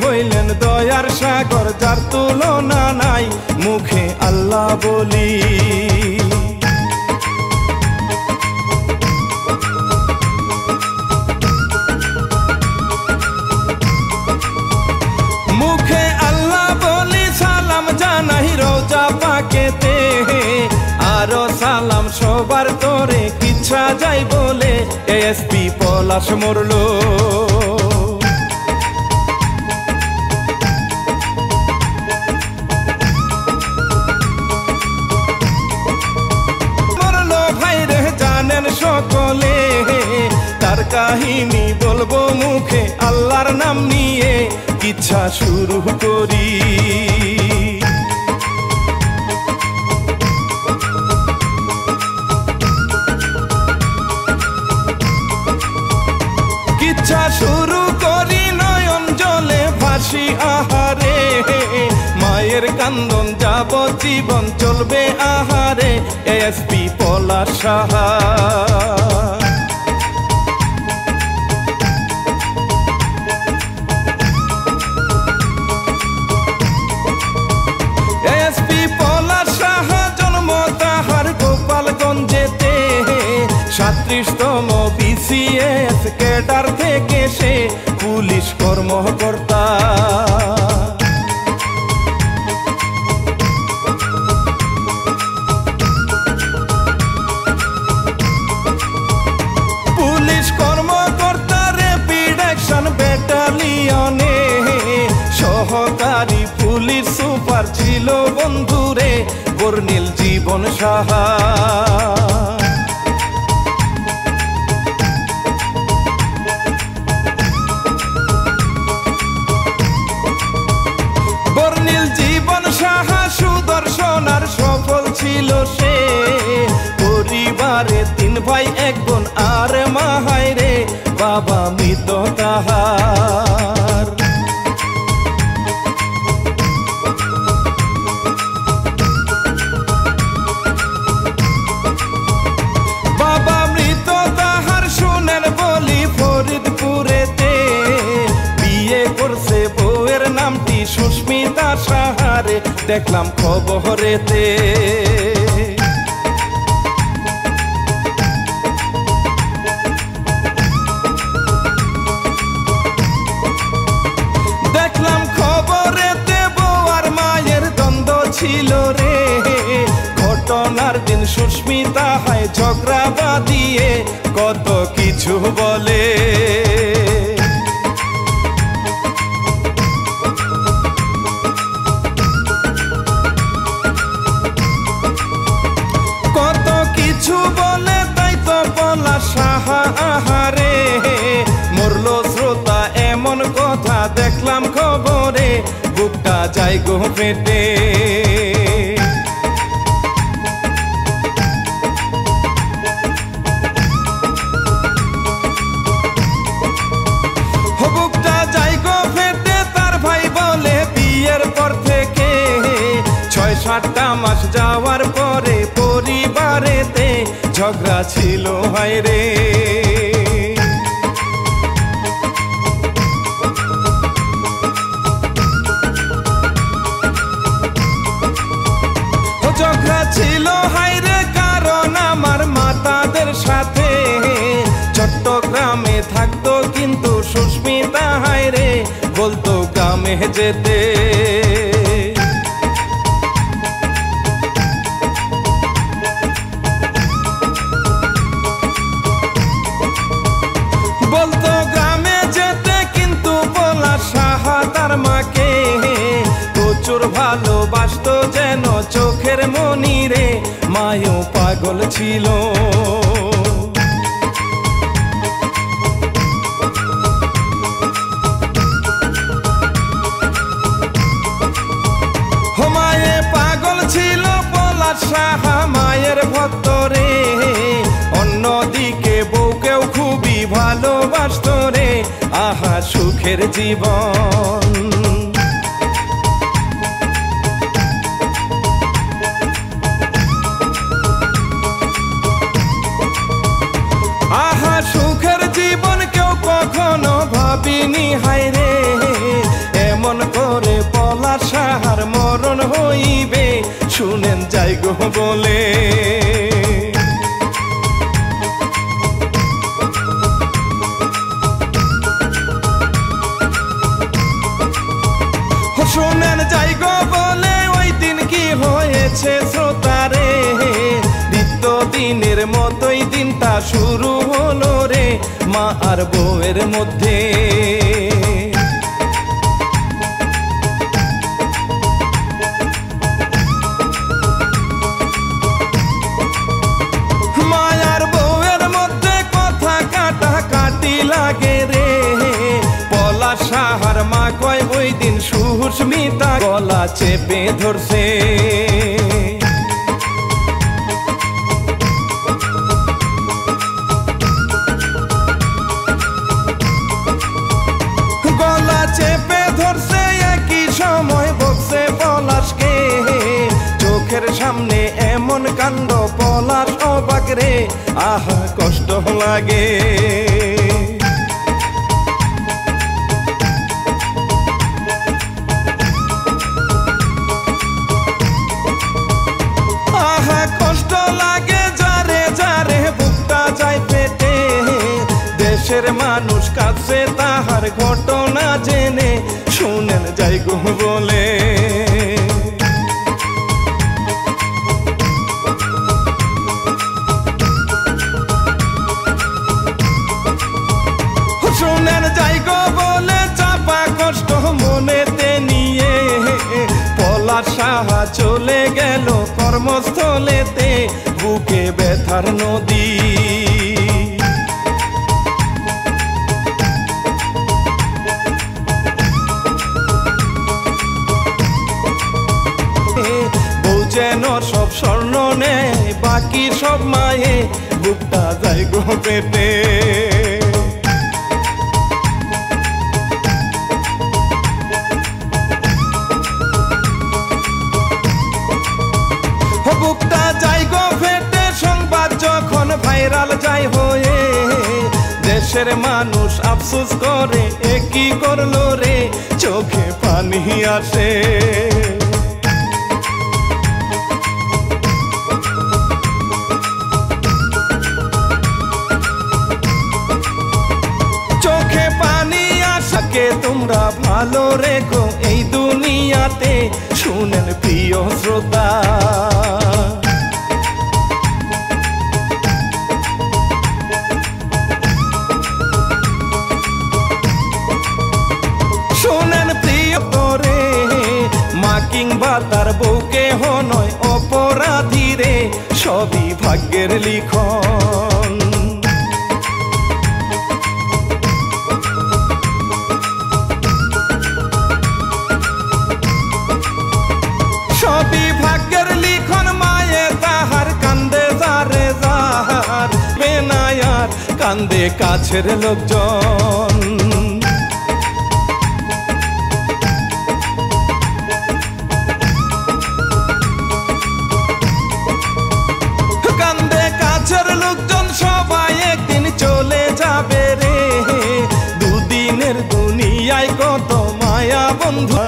হইলেন দয়ার সাগর, যার তুলনা নাই, মুখে আল্লাহ বলি। মুখে আল্লাহ বলি, সালাম জানাই রোজা পাকেতে, আরো সালাম সবার তোরে, কিচ্ছা যাই বলে এসপি পলাশ মরলো। মরলো ভাইরে জানেন সকলে, তার কাহিনী বলবো মুখে আল্লাহর নাম নিয়ে, কিচ্ছা শুরু করি। কিচ্ছা শুরু করি, নয়ন জলে ভাসি আহারে, মায়ের কান্দন যাবজ্জীবন চলবে আহারে, এসপি পলাশ সাহা। এসপি পলাশ সাহা জন্ম তাহার গোপালগঞ্জেতে, 37তম বিসিএস ক্যাডার থেকে সে পুলিশ কর্মকর্তা। পুলিশ কর্মকর্তা র্যাপিড অ্যাকশন ব্যাটালিয়নে, সহকারী পুলিশ সুপার ছিল বন্ধুরে বর্ণিল জীবন সাহা। বর্ণিল জীবন সাহা সুদর্শন আর সফল ছিল সে, পরিবারে 3 ভাই 1 বোন আর মা হায়রে, বাবা মৃত তাহার। বাবা মৃত তাহার শুনেন বলি ফরিদপুরেতে, বিয়ে করছে বউয়ের নামটি সুস্মিতা সাহারে, দেখলাম খবরেতে। দেখলাম খবরেতে বউ আর মায়ের দ্বন্দ্ব ছিল রে, ঘটনার দিন সুস্মিতা হয় ঝগড়া বাঁধিয়ে কত কিছু বলে। কত কিছু বলে, তাই তো পলাশ সাহা আহারে, মরলো শ্রোতা এমন কথা দেখলাম খবরে, বুকটা যায় গো পেটে। বুকটা যায় গো পেটে, তার ভাই বলে বিয়ের পর থেকে 6-7টা মাস যাওয়ার পরে পরিবারেতে ঝগড়া ছিল হায়রে। ঝগড়া ছিল হায়রে, কারণ আমার মাতাদের সাথে, চট্টগ্রামে থাকতো কিন্তু সুস্মিতা হায়রে, বলতো গ্রামে যেতে। বলতো গ্রামে যেতে, কিন্তু পলাশ সাহা তার মাকে প্রচুর ভালোবাসতো যেন চোখের মনিরে, মায়ও পাগল ছিল। মায়ে পাগল ছিল পলাশ সাহা মায়ের ভক্ত রে, অন্যদিকে বউকেও খুবই ভালোবাসত রে, আহা সুখের জীবন। আহা সুখের জীবন কেউ কখনো ভাবিনি হায়রে, যাই গো বলে। শোনেন যাই গো বলে ওই দিন কি হয়েছে শ্রোতারে, নিত্যদিনের মতোই দিনটা শুরু হলো রে মা আর বউয়ের মধ্যে। মায়ার বউয়ের মধ্যে কথা কাটাকাটি লাগে রে, পলাশ সাহার মা কয় ওই দিন সুস্মিতা গলা চেপে ধরছে। গলা চেপে ধরছে একই সময় বলছে পলাশকে, চোখের সামনে এমন কাণ্ড পলাশ অবাক রে, আহা কষ্ট লাগে। আহা কষ্ট লাগে যারে যারে বুকটা যায় পেটে, দেশের মানুষ কাছে তাহার ঘটনা জেনে শুনেন যাই গো বলে। শুনেন যাই গো বলে চাপা কষ্ট মনেতে নিয়ে পলাশ সাহা চলে গেল কর্মস্থলেতে, বুকে ব্যথার নদী। বউ যেন সব স্বর্ণ নেয় বাকি সব মায়ে, বুকটা যাই গো পেটে। বুকটা যাই গো ফেটে সংবাদ যখন ভাইরাল যায় হয়ে, দেশের মানুষ আফসোস করে এ কি করলো রে, চোখে পানি আসে। চোখে পানি আসাকে তোমরা ভালো রেখো এই দুনিয়াতে, শুনেন প্রিয় শ্রোতা। শুনেন প্রিয় তোরে, মা কিংবা তার বউকে নয় অপরাধী রে, সবই ভাগ্যের লিখন। সবই ভাগ্যের লিখন, মায়ে তাহার কান্দে যারে যার, বেনায়ার কান্দে কাছের লোকজন। কান্দে কাছের লোকজন সবাই একদিন চলে যাবে রে, দুদিনের দুনিয়ায় কত মায়া বন্ধু।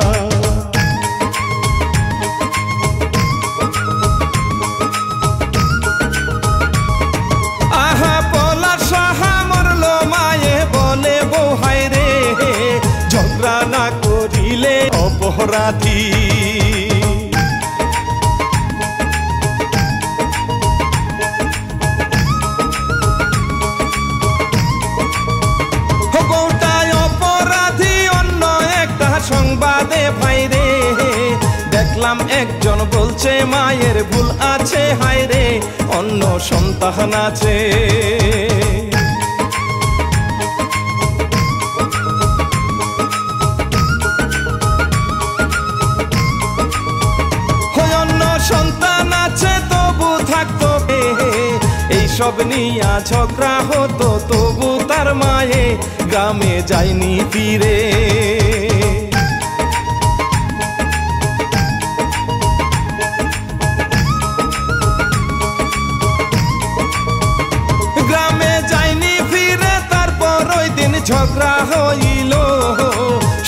ঝগড়া না করিলে অপরাধী, বউটাই অপরাধী অন্য একটা সংবাদে ভাইরে দেখলাম একজন বলছে মায়ের ভুল আছে, হায়রে অন্য সন্তান আছে। সন্তান আছে তবু থাকতো, এইসব নিয়া ঝগড়া হতো তবু তার মায়ে গ্রামে যায়নি ফিরে। গ্রামে যায়নি ফিরে, তারপর ওই দিন ঝগড়া হইল,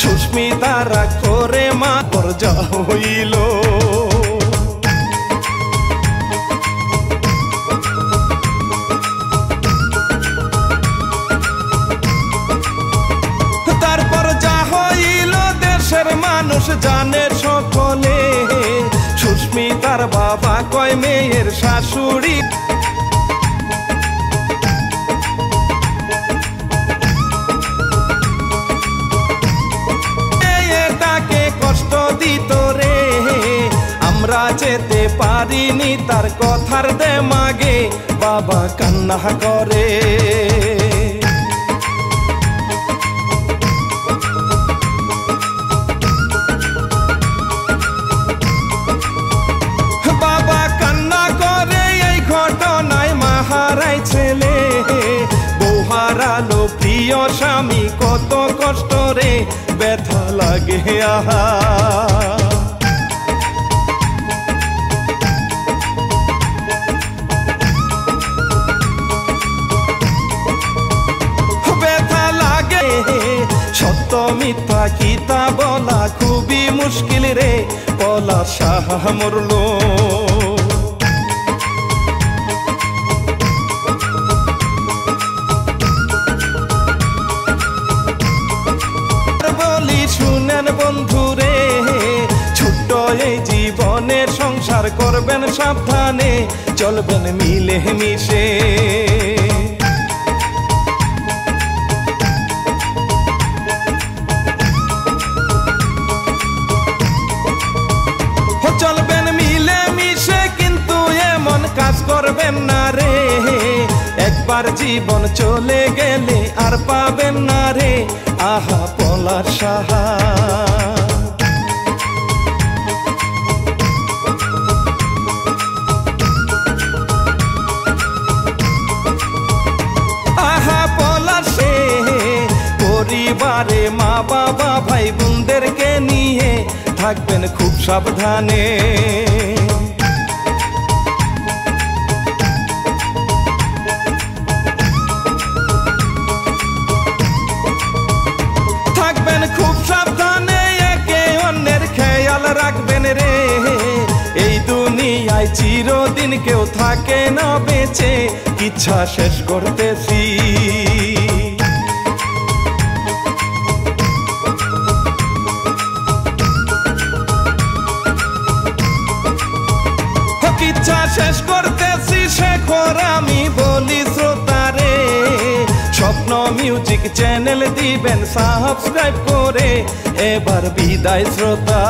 সুস্মিতা রাগ করে মা পর্যা হইল। মানুষ জানে সকলে, সুস্মিতার বাবা কয় মেয়ের শাশুড়ি। এটাকে কষ্ট দিত রে, আমরা যেতে পারিনি তার কথার দেমাগে, বাবা কান্না করে। বাবা কান্না করে এই ঘটনায়, মাহারাই ছেলে বউ হারালো প্রিয় স্বামী, কত কষ্ট রে ব্যথা লাগে আহা। সত্য মিথ্যা কিতা বলা খুবই মুশকিল রে, বলা শাহ মরলো। বলি শুনেন বন্ধু রে, ছোট্ট এই জীবনে সংসার করবেন সাবধানে, চলবেন মিলে মিশে। চলবেন মিলে মিশে কিন্তু এমন কাজ করবেন না রে, একবার জীবন চলে গেলে আর পাবেন না রে আহা পলাশ সাহা। আহা পলাশে পরিবারে মা বাবা ভাই বোনদেরকে নিয়ে থাকবেন খুব সাবধানে। থাকবেন খুব সাবধানে, একে অন্যের খেয়াল রাখবেন রে, এই দুনিয়ায় চিরদিন কেউ থাকে না বেঁচে, ইচ্ছা শেষ করতেছি। ইচ্ছা শেষ করতেছি শেখর আমি বলি শ্রোতারে, স্বপ্ন মিউজিক চ্যানেল দিবেন সাবস্ক্রাইব করে, এবার বিদায় শ্রোতা।